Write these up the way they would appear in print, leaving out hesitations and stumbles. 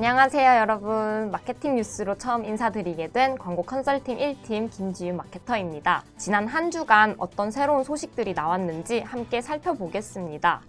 안녕하세요 여러분. 마케팅 뉴스로 처음 인사드리게 된 광고 컨설팅 1팀 김지윤 마케터입니다. 지난 한 주간 어떤 새로운 소식들이 나왔는지 함께 살펴보겠습니다.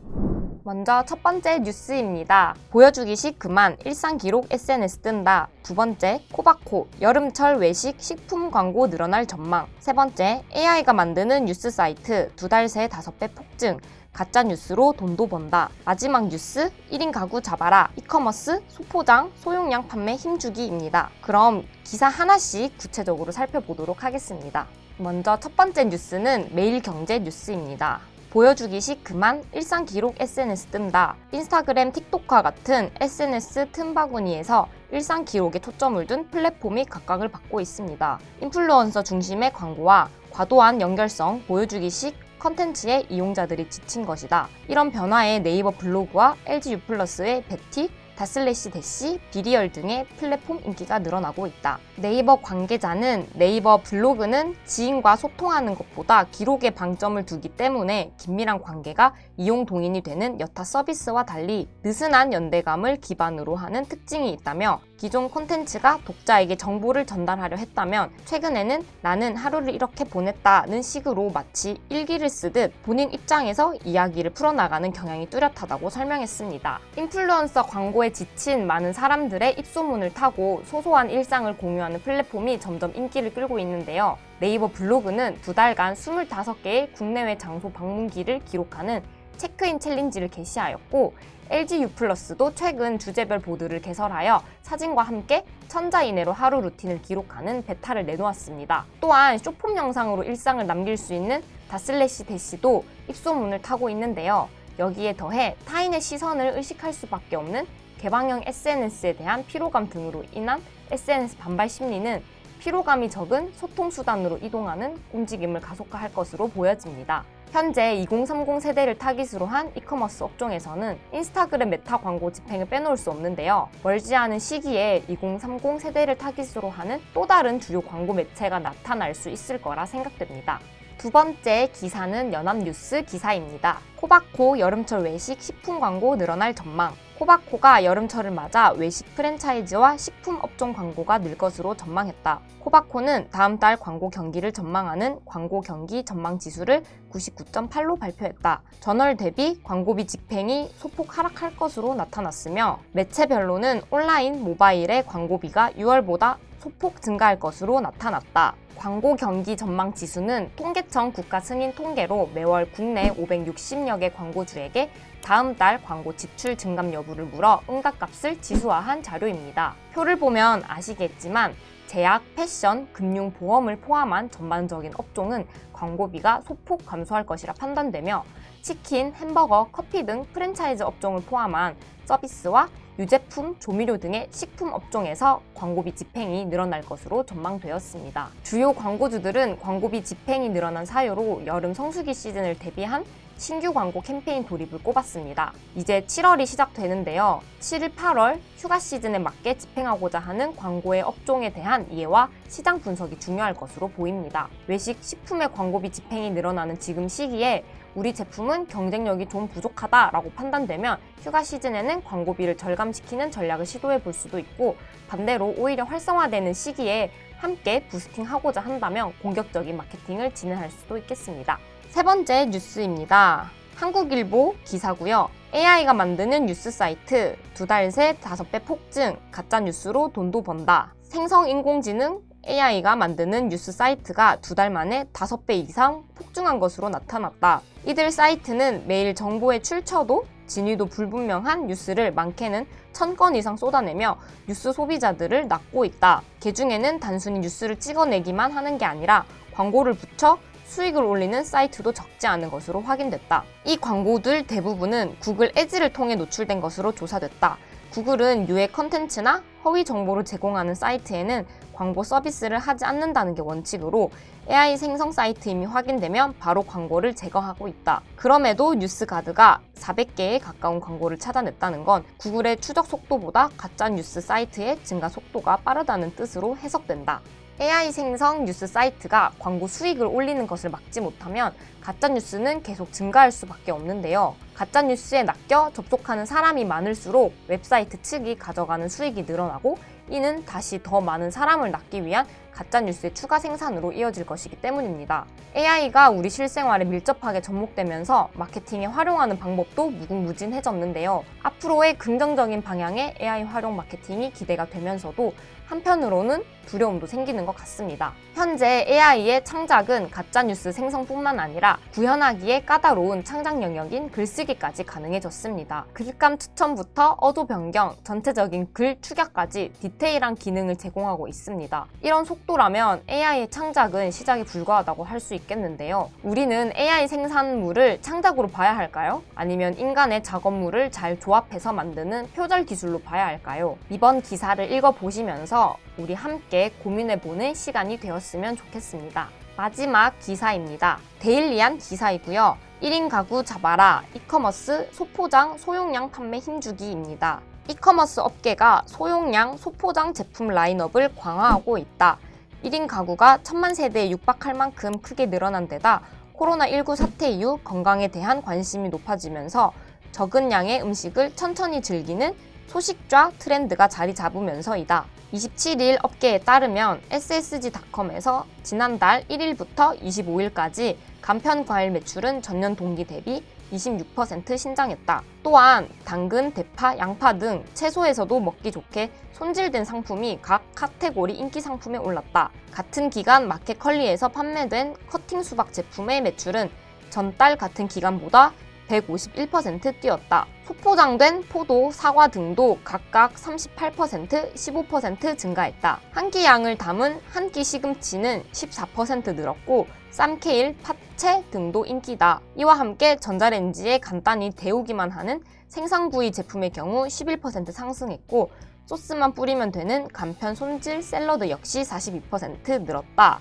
먼저 첫 번째 뉴스입니다. 보여주기식 그만 일상 기록 SNS 뜬다. 두 번째, 코바코 여름철 외식 식품 광고 늘어날 전망. 세 번째, AI가 만드는 뉴스 사이트 2달 새 5배 폭증. 가짜 뉴스로 돈도 번다. 마지막 뉴스 1인 가구 잡아라. 이커머스 소포장 소용량 판매 힘주기입니다. 그럼 기사 하나씩 구체적으로 살펴보도록 하겠습니다. 먼저 첫 번째 뉴스는 매일경제 뉴스입니다. 보여주기식 그만 일상 기록 SNS 뜬다. 인스타그램, 틱톡과 같은 SNS 틈바구니에서 일상 기록에 초점을 둔 플랫폼이 각광을 받고 있습니다. 인플루언서 중심의 광고와 과도한 연결성, 보여주기식 컨텐츠에 이용자들이 지친 것이다. 이런 변화에 네이버 블로그와 LG U+의 베티, 다슬래시 대시, 비리얼 등의 플랫폼 인기가 늘어나고 있다. 네이버 관계자는 네이버 블로그는 지인과 소통하는 것보다 기록에 방점을 두기 때문에 긴밀한 관계가 이용 동인이 되는 여타 서비스와 달리 느슨한 연대감을 기반으로 하는 특징이 있다며 기존 콘텐츠가 독자에게 정보를 전달하려 했다면 최근에는 나는 하루를 이렇게 보냈다는 식으로 마치 일기를 쓰듯 본인 입장에서 이야기를 풀어나가는 경향이 뚜렷하다고 설명했습니다. 인플루언서 광고에 지친 많은 사람들의 입소문을 타고 소소한 일상을 공유하는 플랫폼이 점점 인기를 끌고 있는데요. 네이버 블로그는 2달간 25개의 국내외 장소 방문기를 기록하는 체크인 챌린지를 개시하였고 LG U+도 최근 주제별 보드를 개설하여 사진과 함께 천자 이내로 하루 루틴을 기록하는 베타를 내놓았습니다. 또한 쇼폼 영상으로 일상을 남길 수 있는 다슬래시 대시도 입소문을 타고 있는데요. 여기에 더해 타인의 시선을 의식할 수밖에 없는 개방형 SNS에 대한 피로감 등으로 인한 SNS 반발 심리는 피로감이 적은 소통수단으로 이동하는 움직임을 가속화할 것으로 보여집니다. 현재 2030 세대를 타깃으로 한 이커머스 업종에서는 인스타그램 메타 광고 집행을 빼놓을 수 없는데요. 멀지 않은 시기에 2030 세대를 타깃으로 하는 또 다른 주요 광고 매체가 나타날 수 있을 거라 생각됩니다. 두 번째 기사는 연합뉴스 기사입니다. 코바코 여름철 외식 식품 광고 늘어날 전망. 코바코가 여름철을 맞아 외식 프랜차이즈와 식품 업종 광고가 늘 것으로 전망했다. 코바코는 다음 달 광고 경기를 전망하는 광고 경기 전망 지수를 99.8로 발표했다. 전월 대비 광고비 집행이 소폭 하락할 것으로 나타났으며 매체별로는 온라인, 모바일의 광고비가 6월보다 소폭 증가할 것으로 나타났다. 광고 경기 전망 지수는 통계청 국가 승인 통계로 매월 국내 560여 개 광고주에게 다음 달 광고 지출 증감 여부를 물어 응답값을 지수화한 자료입니다. 표를 보면 아시겠지만 제약, 패션, 금융, 보험을 포함한 전반적인 업종은 광고비가 소폭 감소할 것이라 판단되며 치킨, 햄버거, 커피 등 프랜차이즈 업종을 포함한 서비스와 유제품, 조미료 등의 식품 업종에서 광고비 집행이 늘어날 것으로 전망되었습니다. 주요 광고주들은 광고비 집행이 늘어난 사유로 여름 성수기 시즌을 대비한 신규 광고 캠페인 돌입을 꼽았습니다. 이제 7월이 시작되는데요. 7일, 8월 휴가 시즌에 맞게 집행하고자 하는 광고의 업종에 대한 이해와 시장 분석이 중요할 것으로 보입니다. 외식, 식품의 광고비 집행이 늘어나는 지금 시기에 우리 제품은 경쟁력이 좀 부족하다라고 판단되면 휴가 시즌에는 광고비를 절감시키는 전략을 시도해 볼 수도 있고 반대로 오히려 활성화되는 시기에 함께 부스팅하고자 한다면 공격적인 마케팅을 진행할 수도 있겠습니다. 세 번째 뉴스입니다. 한국일보 기사고요. AI가 만드는 뉴스 사이트 2달 새 5배 폭증, 가짜 뉴스로 돈도 번다. 생성인공지능 AI가 만드는 뉴스 사이트가 2달 만에 5배 이상 폭증한 것으로 나타났다. 이들 사이트는 매일 정보의 출처도 진위도 불분명한 뉴스를 많게는 1000건 이상 쏟아내며 뉴스 소비자들을 낚고 있다. 개중에는 단순히 뉴스를 찍어내기만 하는 게 아니라 광고를 붙여 수익을 올리는 사이트도 적지 않은 것으로 확인됐다. 이 광고들 대부분은 구글 애즈를 통해 노출된 것으로 조사됐다. 구글은 유해 컨텐츠나 허위 정보를 제공하는 사이트에는 광고 서비스를 하지 않는다는 게 원칙으로 AI 생성 사이트임이 확인되면 바로 광고를 제거하고 있다. 그럼에도 뉴스가드가 400개에 가까운 광고를 찾아냈다는 건 구글의 추적 속도보다 가짜 뉴스 사이트의 증가 속도가 빠르다는 뜻으로 해석된다. AI 생성 뉴스 사이트가 광고 수익을 올리는 것을 막지 못하면 가짜뉴스는 계속 증가할 수밖에 없는데요. 가짜뉴스에 낚여 접속하는 사람이 많을수록 웹사이트 측이 가져가는 수익이 늘어나고 이는 다시 더 많은 사람을 낚기 위한 가짜뉴스의 추가 생산으로 이어질 것이기 때문입니다. AI가 우리 실생활에 밀접하게 접목되면서 마케팅에 활용하는 방법도 무궁무진해졌는데요. 앞으로의 긍정적인 방향의 AI 활용 마케팅이 기대가 되면서도 한편으로는 두려움도 생기는 것 같습니다. 현재 AI의 창작은 가짜뉴스 생성뿐만 아니라 구현하기에 까다로운 창작 영역인 글쓰기까지 가능해졌습니다. 글감 추천부터 어도 변경, 전체적인 글 축약까지 디테일한 기능을 제공하고 있습니다. 이런 속도라면 AI의 창작은 시작에 불과하다고 할 수 있겠는데요. 우리는 AI 생산물을 창작으로 봐야 할까요? 아니면 인간의 작업물을 잘 조합해서 만드는 표절 기술로 봐야 할까요? 이번 기사를 읽어보시면서 우리 함께 고민해보는 시간이 되었으면 좋겠습니다. 마지막 기사입니다. 데일리한 기사이고요. 1인 가구 잡아라, 이커머스 소포장 소용량 판매 힘주기입니다. 이커머스 업계가 소용량 소포장 제품 라인업을 강화하고 있다. 1인 가구가 1000만 세대에 육박할 만큼 크게 늘어난 데다 코로나19 사태 이후 건강에 대한 관심이 높아지면서 적은 양의 음식을 천천히 즐기는 소식좌 트렌드가 자리 잡으면서이다. 27일 업계에 따르면 SSG닷컴에서 지난달 1일부터 25일까지 간편 과일 매출은 전년 동기 대비 26% 신장했다. 또한 당근, 대파, 양파 등 채소에서도 먹기 좋게 손질된 상품이 각 카테고리 인기 상품에 올랐다. 같은 기간 마켓컬리에서 판매된 커팅 수박 제품의 매출은 전달 같은 기간보다 151% 뛰었다. 소포장된 포도, 사과 등도 각각 38%, 15% 증가했다. 한 끼 양을 담은 한 끼 시금치는 14% 늘었고 쌈케일, 파채 등도 인기다. 이와 함께 전자레인지에 간단히 데우기만 하는 생선구이 제품의 경우 11% 상승했고 소스만 뿌리면 되는 간편 손질 샐러드 역시 42% 늘었다.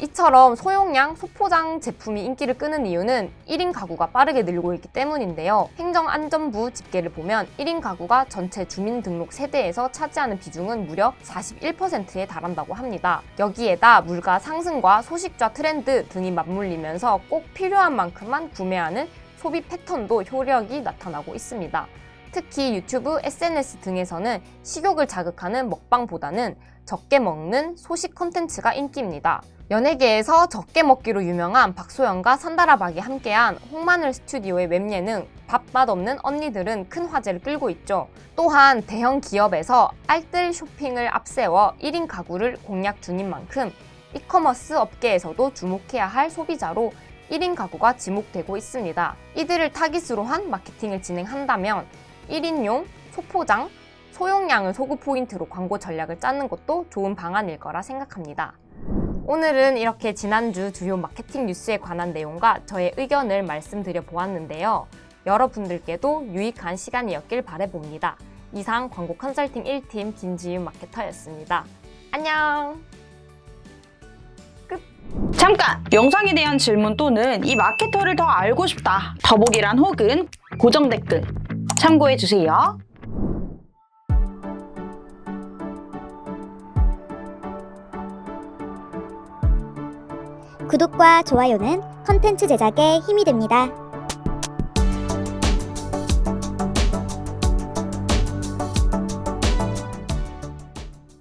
이처럼 소용량 소포장 제품이 인기를 끄는 이유는 1인 가구가 빠르게 늘고 있기 때문인데요. 행정안전부 집계를 보면 1인 가구가 전체 주민등록 세대에서 차지하는 비중은 무려 41%에 달한다고 합니다. 여기에다 물가 상승과 소식좌 트렌드 등이 맞물리면서 꼭 필요한 만큼만 구매하는 소비 패턴도 효력이 나타나고 있습니다. 특히 유튜브, SNS 등에서는 식욕을 자극하는 먹방보다는 적게 먹는 소식 콘텐츠가 인기입니다. 연예계에서 적게 먹기로 유명한 박소연과 산다라박이 함께한 홍마늘 스튜디오의 웹예능 밥맛 없는 언니들은 큰 화제를 끌고 있죠. 또한 대형 기업에서 알뜰 쇼핑을 앞세워 1인 가구를 공략 중인 만큼 이커머스 업계에서도 주목해야 할 소비자로 1인 가구가 지목되고 있습니다. 이들을 타깃으로 한 마케팅을 진행한다면 1인용, 소포장, 소용량을 소구 포인트로 광고 전략을 짜는 것도 좋은 방안일 거라 생각합니다. 오늘은 이렇게 지난주 주요 마케팅 뉴스에 관한 내용과 저의 의견을 말씀드려 보았는데요. 여러분들께도 유익한 시간이었길 바라봅니다. 이상 광고 컨설팅 1팀 김지윤 마케터였습니다. 안녕! 끝! 잠깐! 영상에 대한 질문 또는 이 마케터를 더 알고 싶다. 더보기란 혹은 고정 댓글 참고해주세요. 구독과 좋아요는 컨텐츠 제작에 힘이 됩니다.